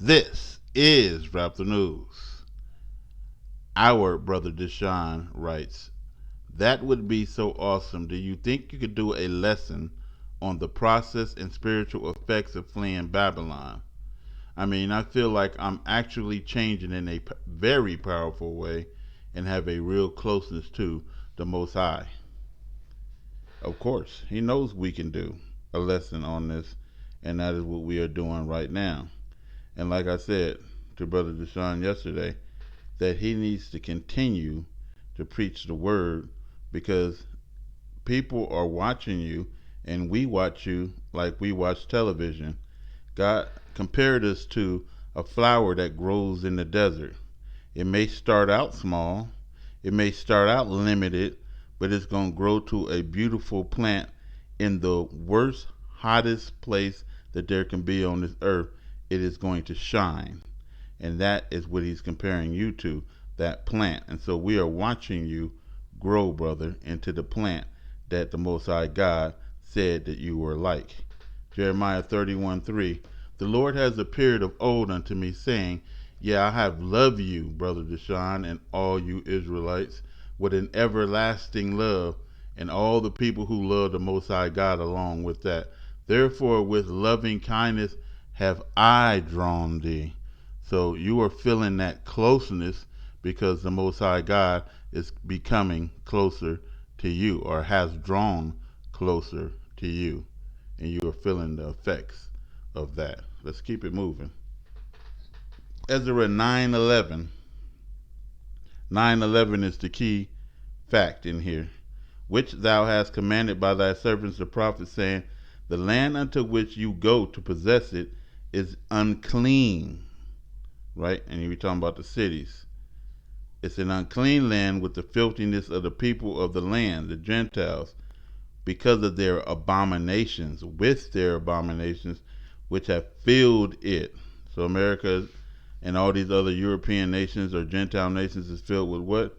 This is Rap the News. Our brother DISHAWN writes, that would be so awesome. Do you think you could do a lesson on the process and spiritual effects of fleeing Babylon? I mean, I feel like I'm actually changing in a very powerful way and have a real closeness to the Most High. Of course, he knows we can do a lesson on this, and that is what we are doing right now. And like I said to Brother DISHAWN yesterday, that he needs to continue to preach the word because people are watching you and we watch you like we watch television. God compared us to a flower that grows in the desert. It may start out small, it may start out limited, but it's going to grow to a beautiful plant in the worst, hottest place that there can be on this earth. It is going to shine. And that is what he's comparing you to, that plant. And so we are watching you grow, brother, into the plant that the Most High God said that you were like. Jeremiah 31:3. The Lord has appeared of old unto me, saying, yeah, I have loved you, brother DISHAWN, and all you Israelites, with an everlasting love, and all the people who love the Most High God along with that. Therefore, with loving kindness have I drawn thee. So you are feeling that closeness because the Most High God is becoming closer to you, or has drawn closer to you, and you are feeling the effects of that. Let's keep it moving. Ezra 9:11. 9:11 is the key fact in here. Which thou hast commanded by thy servants the prophets, saying, the land unto which you go to possess it is unclean. Right? And you're talking about the cities. It's an unclean land with the filthiness of the people of the land, the Gentiles, because of their abominations, with their abominations, which have filled it. So America and all these other European nations or Gentile nations is filled with what?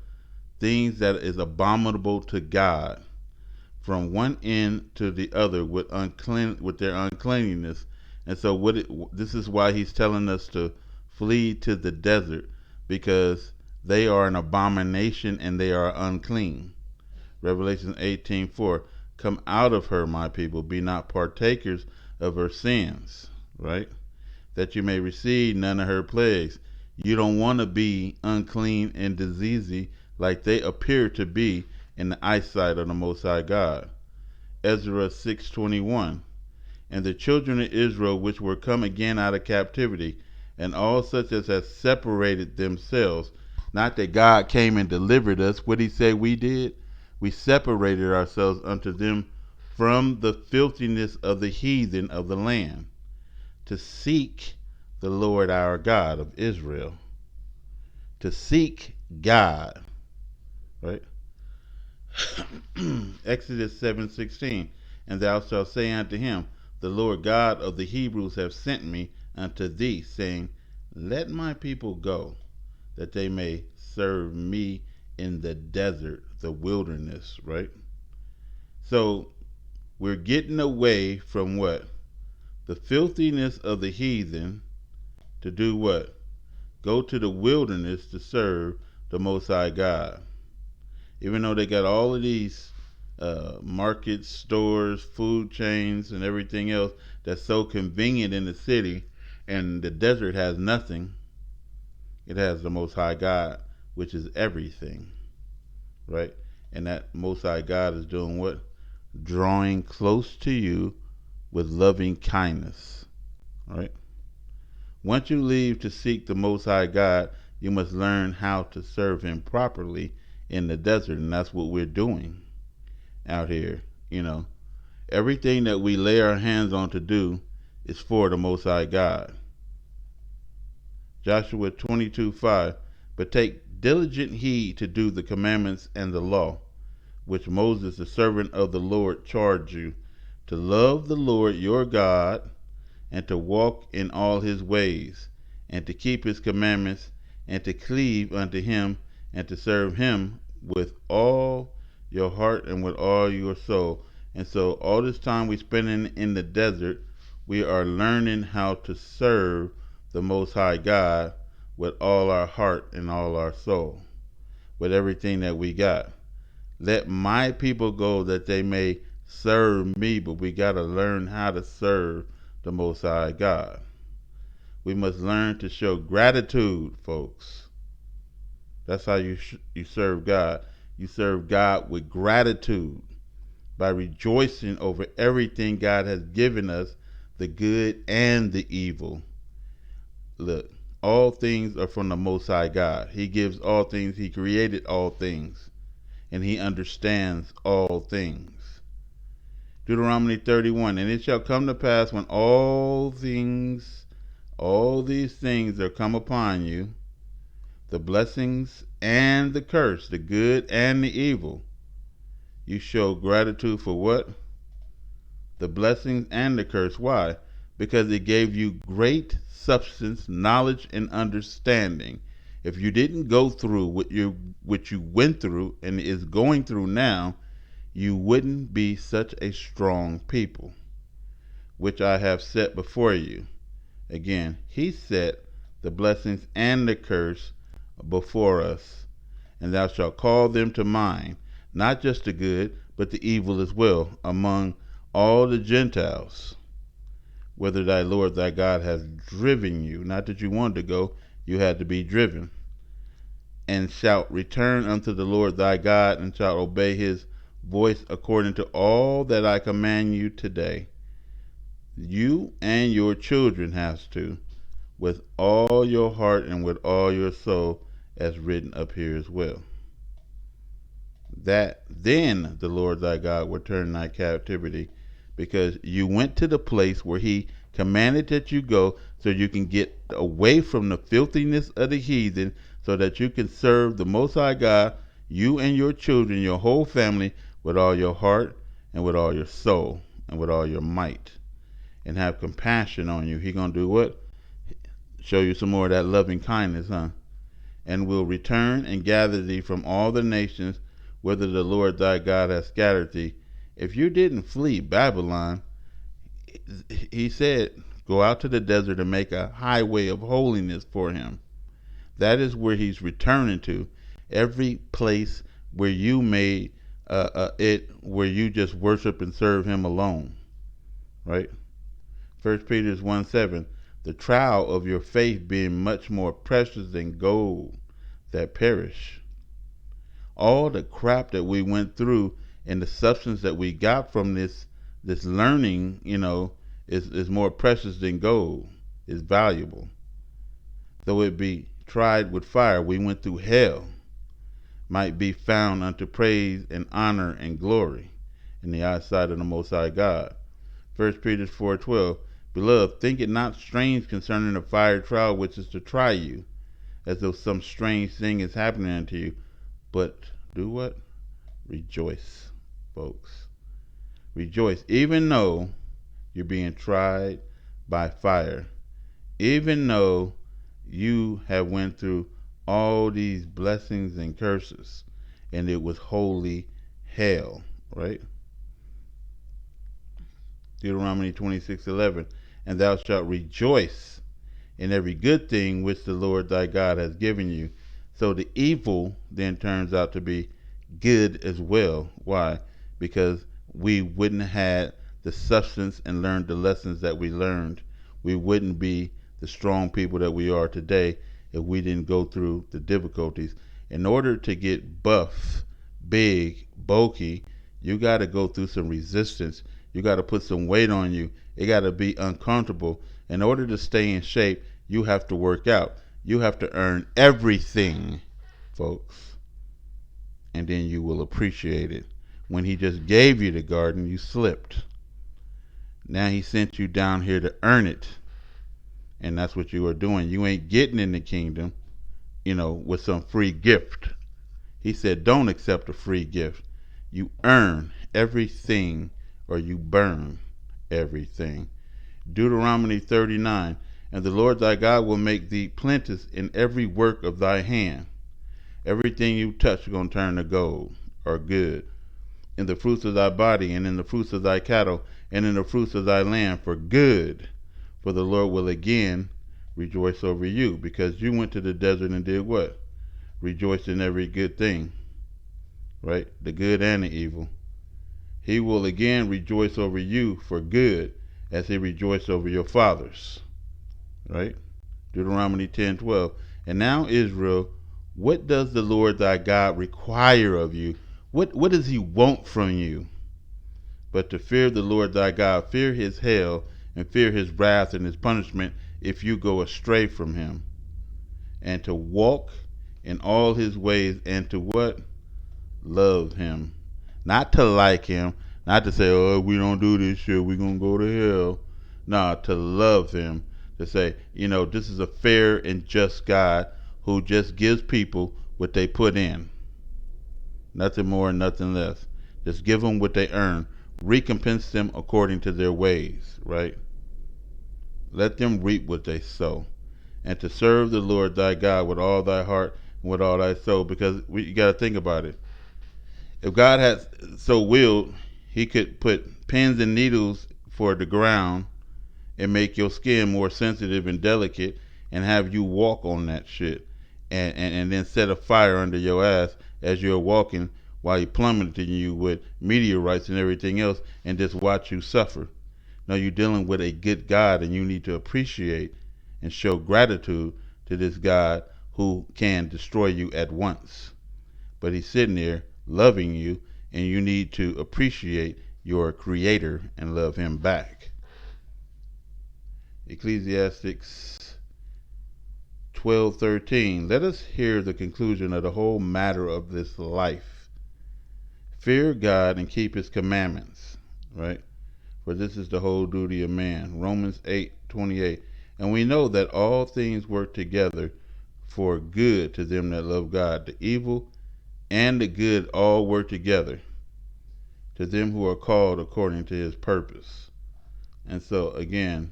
Things that is abominable to God, from one end to the other with their uncleanliness. And so this is why he's telling us to flee to the desert, because they are an abomination and they are unclean. Revelation 18:4. Come out of her, my people, be not partakers of her sins, right? That you may receive none of her plagues. You don't want to be unclean and diseasy like they appear to be in the eyesight of the Most High God. Ezra 6:21. And the children of Israel which were come again out of captivity, and all such as have separated themselves, not that God came and delivered us, what he said we did? We separated ourselves unto them from the filthiness of the heathen of the land, to seek the Lord our God of Israel. To seek God, right? Exodus 7:16. And thou shalt say unto him, the Lord God of the Hebrews have sent me unto thee, saying, let my people go, that they may serve me in the desert, the wilderness, right? So we're getting away from what? The filthiness of the heathen, to do what? Go to the wilderness to serve the Most High God. Even though they got all of these markets, stores, food chains, and everything else that's so convenient in the city, and the desert has nothing, it has the Most High God, which is everything, right? And that Most High God is doing what? Drawing close to you with loving kindness, right? Once you leave to seek the Most High God, you must learn how to serve him properly in the desert, and that's what we're doing out here. Everything that we lay our hands on to do is for the Most High God. Joshua 22:5. But take diligent heed to do the commandments and the law, which Moses the servant of the Lord charged you, to love the Lord your God, and to walk in all his ways, and to keep his commandments, and to cleave unto him, and to serve him with all your heart and with all your soul. And so all this time we spend in the desert, we are learning how to serve the Most High God with all our heart and all our soul, with everything that we got. Let my people go that they may serve me, but we got to learn how to serve the Most High God. We must learn to show gratitude, folks. That's how you serve God. You serve God with gratitude by rejoicing over everything God has given us, the good and the evil. Look, all things are from the Most High God. He gives all things. He created all things. And he understands all things. Deuteronomy 31, and it shall come to pass when all these things are come upon you, the blessings and the curse, the good and the evil, you show gratitude for what? The blessings and the curse. Why? Because it gave you great substance, knowledge, and understanding. If you didn't go through what you went through and is going through now, you wouldn't be such a strong people, which I have set before you. Again, he set the blessings and the curse before us, and thou shalt call them to mind, not just the good, but the evil as well, among all the Gentiles, whither thy Lord thy God has driven you. Not that you wanted to go, you had to be driven. And shalt return unto the Lord thy God, and shalt obey his voice according to all that I command you today. You and your children has to, with all your heart and with all your soul, as written up here as well. That then the Lord thy God will turn thy captivity, because you went to the place where he commanded that you go, so you can get away from the filthiness of the heathen, so that you can serve the Most High God, you and your children, your whole family, with all your heart and with all your soul and with all your might, and have compassion on you. He gonna do what? Show you some more of that loving kindness, huh? And will return and gather thee from all the nations whither the Lord thy God hath scattered thee. If you didn't flee Babylon, he said, go out to the desert and make a highway of holiness for him. That is where he's returning to. Every place where you made where you just worship and serve him alone, right? 1 Peter 1:7, the trial of your faith being much more precious than gold that perish. All the crap that we went through and the substance that we got from this learning, is more precious than gold. Is valuable. Though it be tried with fire, we went through hell, might be found unto praise and honor and glory in the eyesight of the Most High God. 1 Peter 4:12, beloved, think it not strange concerning the fire trial which is to try you, as though some strange thing is happening unto you. But do what? Rejoice, folks. Rejoice, even though you're being tried by fire, even though you have went through all these blessings and curses, and it was holy hell, right? Deuteronomy 26:11, and thou shalt rejoice in every good thing which the Lord thy God has given you. So the evil then turns out to be good as well. Why? Because we wouldn't have had the substance and learned the lessons that we learned. We wouldn't be the strong people that we are today if we didn't go through the difficulties. In order to get buff, big, bulky, you got to go through some resistance. You got to put some weight on you. It got to be uncomfortable. In order to stay in shape, you have to work out. You have to earn everything, folks. And then you will appreciate it. When he just gave you the garden, you slipped. Now he sent you down here to earn it. And that's what you are doing. You ain't getting in the kingdom, with some free gift. He said, don't accept a free gift. You earn everything, or you burn everything. Deuteronomy 39, and the Lord thy God will make thee plenteous in every work of thy hand. Everything you touch is going to turn to gold, or good. In the fruits of thy body, and in the fruits of thy cattle, and in the fruits of thy land, for good. For the Lord will again rejoice over you, because you went to the desert and did what? Rejoiced in every good thing, right? The good and the evil. He will again rejoice over you for good, as he rejoiced over your fathers, right? Deuteronomy 10:12. And now, Israel, what does the Lord thy God require of you? What does he want from you? But to fear the Lord thy God, fear his hail, and fear his wrath and his punishment if you go astray from him, and to walk in all his ways, and to what? Love him. Not to like him, not to say, oh, we don't do this shit, we gonna go to hell. No, to love him, to say, this is a fair and just God who just gives people what they put in. Nothing more and nothing less. Just give them what they earn. Recompense them according to their ways, right? Let them reap what they sow. And to serve the Lord thy God with all thy heart and with all thy soul, because you got to think about it. If God had so willed, he could put pins and needles for the ground and make your skin more sensitive and delicate and have you walk on that shit, and then set a fire under your ass as you're walking while he plummeting you with meteorites and everything else, and just watch you suffer. No, you're dealing with a good God, and you need to appreciate and show gratitude to this God who can destroy you at once. But he's sitting there loving you, and you need to appreciate your creator and love him back. Ecclesiastes 12:13. Let us hear the conclusion of the whole matter of this life. Fear God and keep his commandments, right? For this is the whole duty of man. Romans 8:28. And we know that all things work together for good to them that love God. The evil and the good all work together to them who are called according to his purpose. And so again,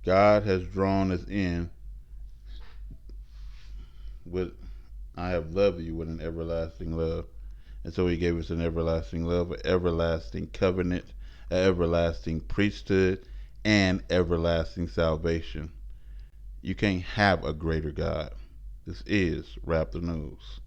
God has drawn us in with, I have loved you with an everlasting love. And so he gave us an everlasting love, an everlasting covenant, an everlasting priesthood, and everlasting salvation. You can't have a greater God. This is Rap the News.